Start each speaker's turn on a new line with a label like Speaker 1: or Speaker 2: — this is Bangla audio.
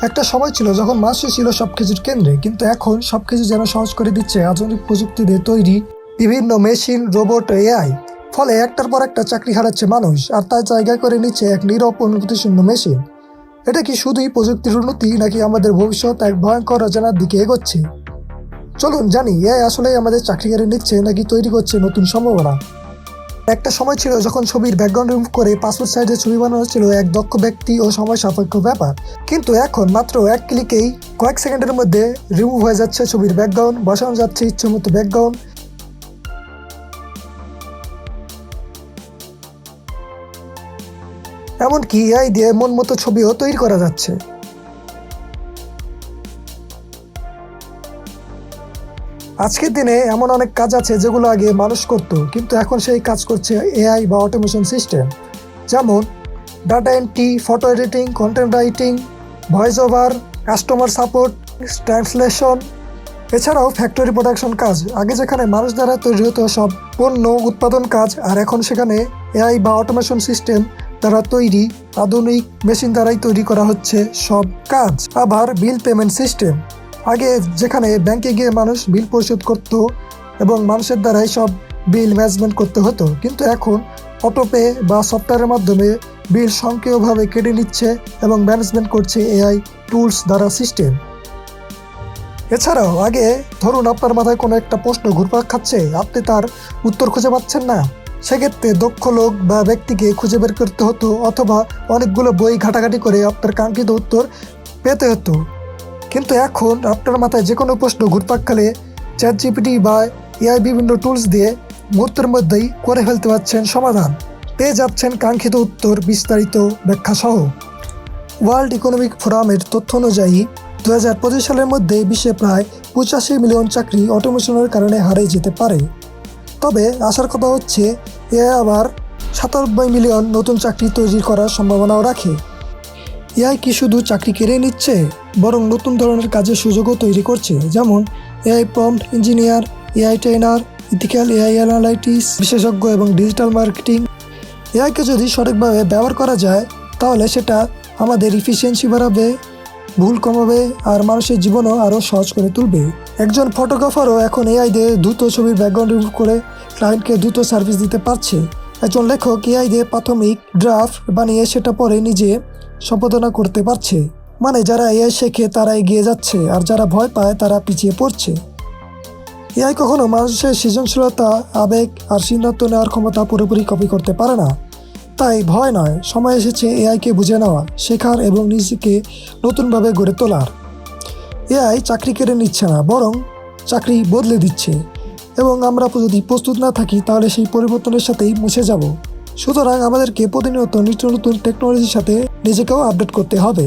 Speaker 1: একটা সময় ছিল যখন মানুষই ছিল সবকিছুর কেন্দ্রে, কিন্তু এখন সবকিছু যেন সহজ করে দিচ্ছে আধুনিক প্রযুক্তি দিয়ে তৈরি বিভিন্ন মেশিন, রোবট, এআই। ফলে একটার পর একটা চাকরি হারাচ্ছে মানুষ, আর তার জায়গা করে নিচ্ছে এক নীরব অনুভূতিশূন্য মেশিন। এটা কি শুধুই প্রযুক্তির উন্নতি, নাকি আমাদের ভবিষ্যৎ এক ভয়ঙ্কর অজানার দিকে এগোচ্ছে? চলুন জানি, এআই আসলেই আমাদের চাকরি কেড়ে নিচ্ছে নাকি তৈরি করছে নতুন সম্ভাবনা। একটা সময় ছিল যখন ছবির ব্যাকগ্রাউন্ড রিমুভ করে পাসপোর্ট সাইজের ছবি বানানো ছিল এক দক্ষ ব্যক্তি ও সময় সাপেক্ষ ব্যাপার। কিন্তু এখন মাত্র এক ক্লিকেই কয়েক সেকেন্ডের মধ্যে রিমুভ হয়ে যাচ্ছে ছবির ব্যাকগ্রাউন্ড, বসানো যাচ্ছে ইচ্ছেমতো ব্যাকগ্রাউন্ড। এমনকি এআই দিয়ে মন মতো ছবিও তৈরি করা যাচ্ছে। আজকের দিনে এমন অনেক কাজ আছে যেগুলো আগে মানুষ করতো, কিন্তু এখন সেই কাজ করছে এআই বা অটোমেশন সিস্টেম। যেমন data entry, photo editing, content writing, voice over, customer support, translation. এছাড়াও ফ্যাক্টরি প্রোডাকশন কাজ, আগে যেখানে মানুষ দ্বারা তৈরি হতো সব পণ্য উৎপাদন কাজ, আর এখন সেখানে এআই বা অটোমেশন সিস্টেম দ্বারা তৈরি আধুনিক মেশিন দ্বারাই তৈরি করা হচ্ছে সব কাজ। আবার বিল পেমেন্ট সিস্টেম, আগে যেখানে ব্যাংকে গিয়ে মানুষ বিল পরিশোধ করত এবং মানুষের দ্বারাই সব বিল ম্যানেজমেন্ট করতে হতো, কিন্তু এখন অটোপে বা সফটওয়্যারের মাধ্যমে বিল স্বয়ংক্রিয়ভাবে কেটে নিচ্ছে এবং ম্যানেজমেন্ট করছে এআই টুলস দ্বারা সিস্টেম। এছাড়াও আগে ধরুন আপনার মাথায় কোনো একটা প্রশ্ন ঘুরপাক খাচ্ছে, আপনি তার উত্তর খুঁজে পাচ্ছেন না, সেক্ষেত্রে দক্ষ লোক বা ব্যক্তিকে খুঁজে বের করতে হতো, অথবা অনেকগুলো বই ঘাটাঘাটি করে আপনার কাঙ্ক্ষিত উত্তর পেতে হতো। কিন্তু এখন আপনার মাথায় যে কোনো প্রশ্ন ঘুরপাক খেলে চ্যাটজিপিটি বা এআই বিভিন্ন টুলস দিয়ে মুহূর্তের মধ্যেই করে ফেলতে পারছেন সমাধান, পেয়ে যাচ্ছেন কাঙ্ক্ষিত উত্তর, বিস্তারিত ব্যাখ্যা সহ। ওয়ার্ল্ড ইকোনমিক ফোরামের তথ্য অনুযায়ী 2025 সালের মধ্যে বিশ্বে প্রায় 85 মিলিয়ন চাকরি অটোমেশনের কারণে হারিয়ে যেতে পারে। তবে আসার কথা হচ্ছে এআই আবার 97 মিলিয়ন নতুন চাকরি তৈরি করার সম্ভাবনাও রাখে। এআই কি শুধু চাকরি কেড়ে নিচ্ছে, বরং নতুন ধরনের কাজের সুযোগও তৈরি করছে। যেমন AI prompt engineer, AI trainer, ethical AI analytics বিশেষজ্ঞ এবং ডিজিটাল মার্কেটিং। এআইকে যদি সঠিকভাবে ব্যবহার করা যায় তাহলে সেটা আমাদের ইফিসিয়েন্সি বাড়াবে, ভুল কমাবে, আর মানুষের জীবনও আরও সহজ করে তুলবে। একজন ফটোগ্রাফারও এখন এআই দিয়ে দ্রুত ছবির ব্যাকগ্রাউন্ড রিমুভ করে ক্লায়েন্টকে দ্রুত সার্ভিস দিতে পারছে। একজন লেখক এআই দিয়ে প্রাথমিক ড্রাফট বানিয়ে সেটা পরে নিজে সম্পাদনা করতে পারছে। মানে যারা এআই শেখে তারা এগিয়ে যাচ্ছে, আর যারা ভয় পায় তারা পিছিয়ে পড়ছে। এআই কখনো মানুষের সৃজনশীলতা, আবেগ আর সিদ্ধান্ত নেওয়ার ক্ষমতা পুরোপুরি কপি করতে পারে না। তাই ভয় নয়, সময় এসেছে এআইকে বুঝে নেওয়ার, শেখার এবং নিজেকে নতুনভাবে গড়ে তোলার। এআই চাকরি কেড়ে নিচ্ছে না, বরং চাকরি বদলে দিচ্ছে, এবং আমরা যদি প্রস্তুত না থাকি তাহলে সেই পরিবর্তনের সাথেই মুছে যাব। সুতরাং আমাদেরকে প্রতিনিয়ত নিত্য নতুন টেকনোলজির সাথে নিজেকেও আপডেট করতে হবে।